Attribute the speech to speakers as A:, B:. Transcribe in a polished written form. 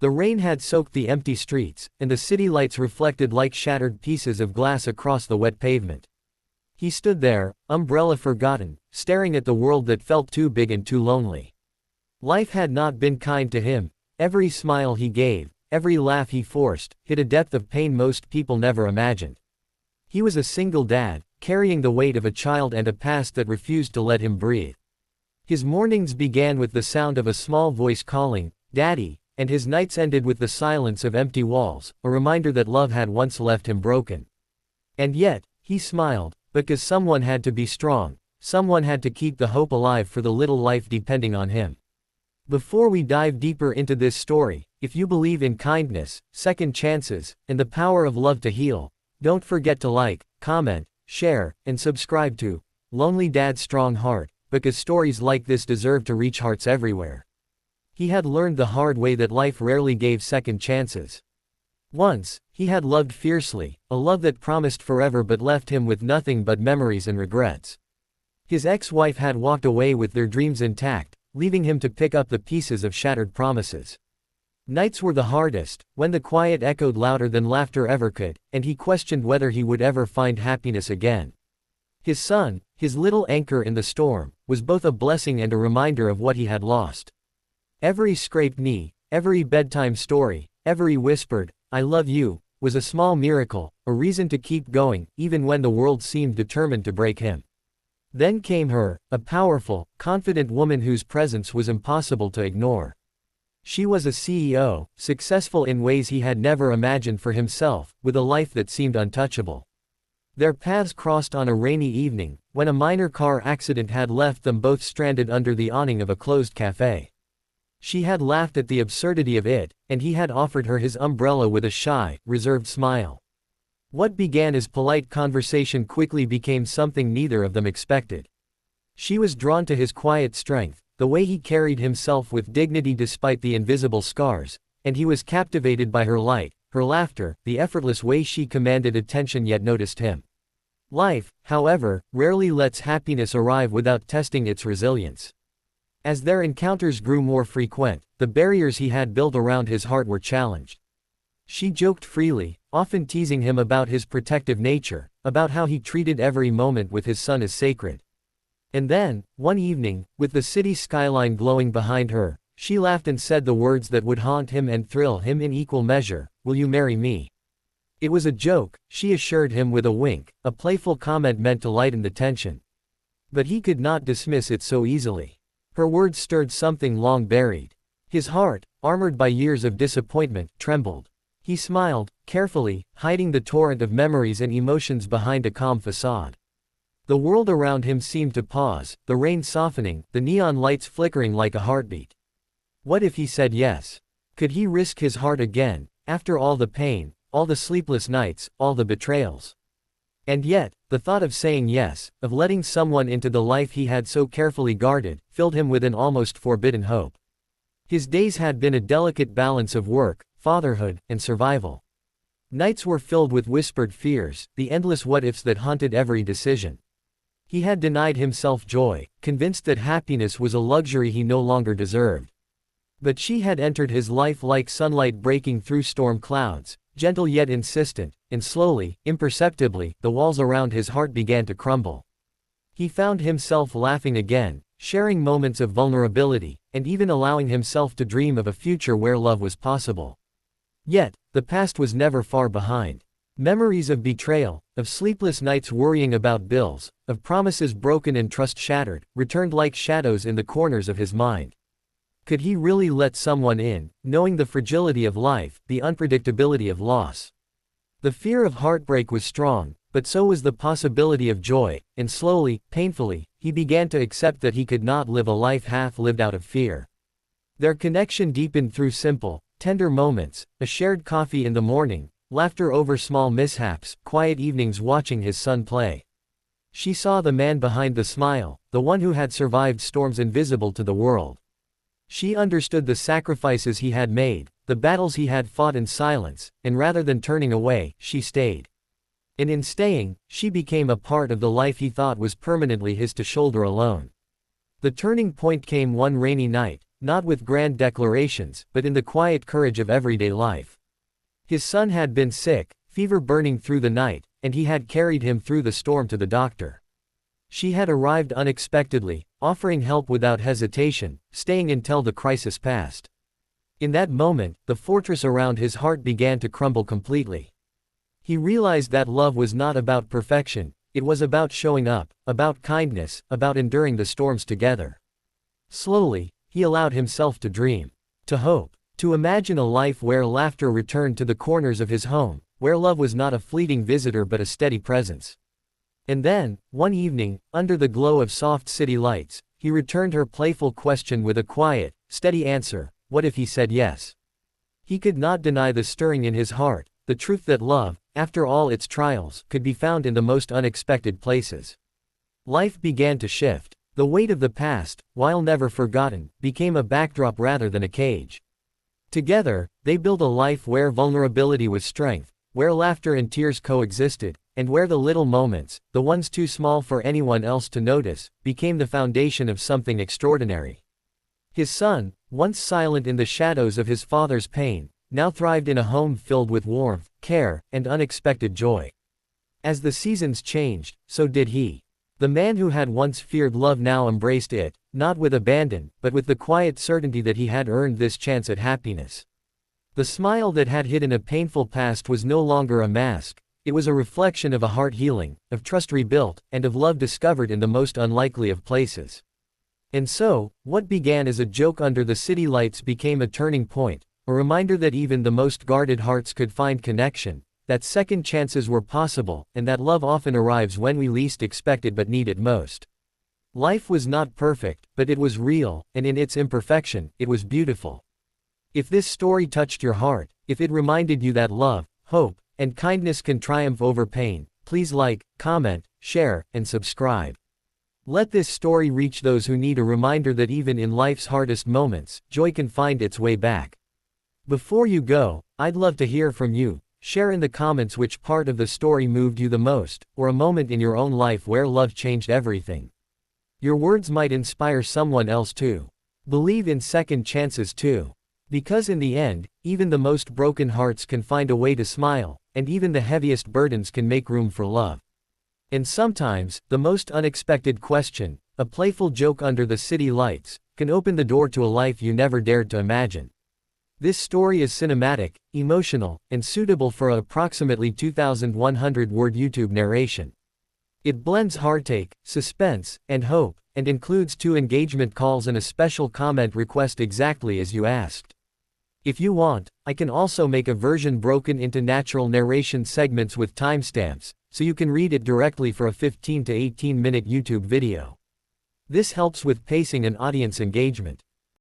A: The rain had soaked the empty streets, and the city lights reflected like shattered pieces of glass across the wet pavement. He stood there, umbrella forgotten, staring at the world that felt too big and too lonely. Life had not been kind to him. Every smile he gave, every laugh he forced, hid a depth of pain most people never imagined. He was a single dad, carrying the weight of a child and a past that refused to let him breathe. His mornings began with the sound of a small voice calling, "Daddy," and his nights ended with the silence of empty walls, a reminder that love had once left him broken. And yet, he smiled, because someone had to be strong, someone had to keep the hope alive for the little life depending on him. Before we dive deeper into this story, if you believe in kindness, second chances, and the power of love to heal, don't forget to like, comment, share, and subscribe to Lonely Dad's Strong Heart, because stories like this deserve to reach hearts everywhere. He had learned the hard way that life rarely gave second chances. Once, he had loved fiercely, a love that promised forever but left him with nothing but memories and regrets. His ex-wife had walked away with their dreams intact, leaving him to pick up the pieces of shattered promises. Nights were the hardest, when the quiet echoed louder than laughter ever could, and he questioned whether he would ever find happiness again. His son, his little anchor in the storm, was both a blessing and a reminder of what he had lost. Every scraped knee, every bedtime story, every whispered, "I love you," was a small miracle, a reason to keep going, even when the world seemed determined to break him. Then came her, a powerful, confident woman whose presence was impossible to ignore. She was a CEO, successful in ways he had never imagined for himself, with a life that seemed untouchable. Their paths crossed on a rainy evening, when a minor car accident had left them both stranded under the awning of a closed cafe. She had laughed at the absurdity of it, and he had offered her his umbrella with a shy, reserved smile. What began as polite conversation quickly became something neither of them expected. She was drawn to his quiet strength, the way he carried himself with dignity despite the invisible scars, and he was captivated by her light, her laughter, the effortless way she commanded attention yet noticed him. Life, however, rarely lets happiness arrive without testing its resilience. As their encounters grew more frequent, the barriers he had built around his heart were challenged. She joked freely, often teasing him about his protective nature, about how he treated every moment with his son as sacred. And then, one evening, with the city skyline glowing behind her, she laughed and said the words that would haunt him and thrill him in equal measure, "Will you marry me?" It was a joke, she assured him with a wink, a playful comment meant to lighten the tension. But he could not dismiss it so easily. Her words stirred something long buried. His heart, armored by years of disappointment, trembled. He smiled, carefully, hiding the torrent of memories and emotions behind a calm facade. The world around him seemed to pause, the rain softening, the neon lights flickering like a heartbeat. What if he said yes? Could he risk his heart again, after all the pain, all the sleepless nights, all the betrayals? And yet, the thought of saying yes, of letting someone into the life he had so carefully guarded, filled him with an almost forbidden hope. His days had been a delicate balance of work, fatherhood, and survival. Nights were filled with whispered fears, the endless what-ifs that haunted every decision. He had denied himself joy, convinced that happiness was a luxury he no longer deserved. But she had entered his life like sunlight breaking through storm clouds, gentle yet insistent, and slowly, imperceptibly, the walls around his heart began to crumble. He found himself laughing again, sharing moments of vulnerability, and even allowing himself to dream of a future where love was possible. Yet, the past was never far behind. Memories of betrayal, of sleepless nights worrying about bills, of promises broken and trust shattered, returned like shadows in the corners of his mind. Could he really let someone in, knowing the fragility of life, the unpredictability of loss? The fear of heartbreak was strong, but so was the possibility of joy, and slowly, painfully, he began to accept that he could not live a life half lived out of fear. Their connection deepened through simple, tender moments, a shared coffee in the morning, laughter over small mishaps, quiet evenings watching his son play. She saw the man behind the smile, the one who had survived storms invisible to the world. She understood the sacrifices he had made, the battles he had fought in silence, and rather than turning away, she stayed. And in staying, she became a part of the life he thought was permanently his to shoulder alone. The turning point came one rainy night, not with grand declarations, but in the quiet courage of everyday life. His son had been sick, fever burning through the night, and he had carried him through the storm to the doctor. She had arrived unexpectedly, offering help without hesitation, staying until the crisis passed. In that moment, the fortress around his heart began to crumble completely. He realized that love was not about perfection, it was about showing up, about kindness, about enduring the storms together. Slowly, he allowed himself to dream, to hope, to imagine a life where laughter returned to the corners of his home, where love was not a fleeting visitor but a steady presence. And then, one evening, under the glow of soft city lights, he returned her playful question with a quiet, steady answer: what if he said yes? He could not deny the stirring in his heart, the truth that love, after all its trials, could be found in the most unexpected places. Life began to shift. The weight of the past, while never forgotten, became a backdrop rather than a cage. Together, they built a life where vulnerability was strength, where laughter and tears coexisted, and where the little moments, the ones too small for anyone else to notice, became the foundation of something extraordinary. His son, once silent in the shadows of his father's pain, now thrived in a home filled with warmth, care, and unexpected joy. As the seasons changed, so did he. The man who had once feared love now embraced it, not with abandon, but with the quiet certainty that he had earned this chance at happiness. The smile that had hidden a painful past was no longer a mask, it was a reflection of a heart healing, of trust rebuilt, and of love discovered in the most unlikely of places. And so, what began as a joke under the city lights became a turning point, a reminder that even the most guarded hearts could find connection, that second chances were possible, and that love often arrives when we least expect it but need it most. Life was not perfect, but it was real, and in its imperfection, it was beautiful. If this story touched your heart, if it reminded you that love, hope, and kindness can triumph over pain, please like, comment, share, and subscribe. Let this story reach those who need a reminder that even in life's hardest moments, joy can find its way back. Before you go, I'd love to hear from you. Share in the comments which part of the story moved you the most, or a moment in your own life where love changed everything. Your words might inspire someone else too. Believe in second chances too. Because in the end, even the most broken hearts can find a way to smile, and even the heaviest burdens can make room for love. And sometimes, the most unexpected question, a playful joke under the city lights, can open the door to a life you never dared to imagine. This story is cinematic, emotional, and suitable for an approximately 2,100-word YouTube narration. It blends heartache, suspense, and hope, and includes 2 engagement calls and a special comment request exactly as you asked. If you want, I can also make a version broken into natural narration segments with timestamps, so you can read it directly for a 15 to 18-minute YouTube video. This helps with pacing and audience engagement.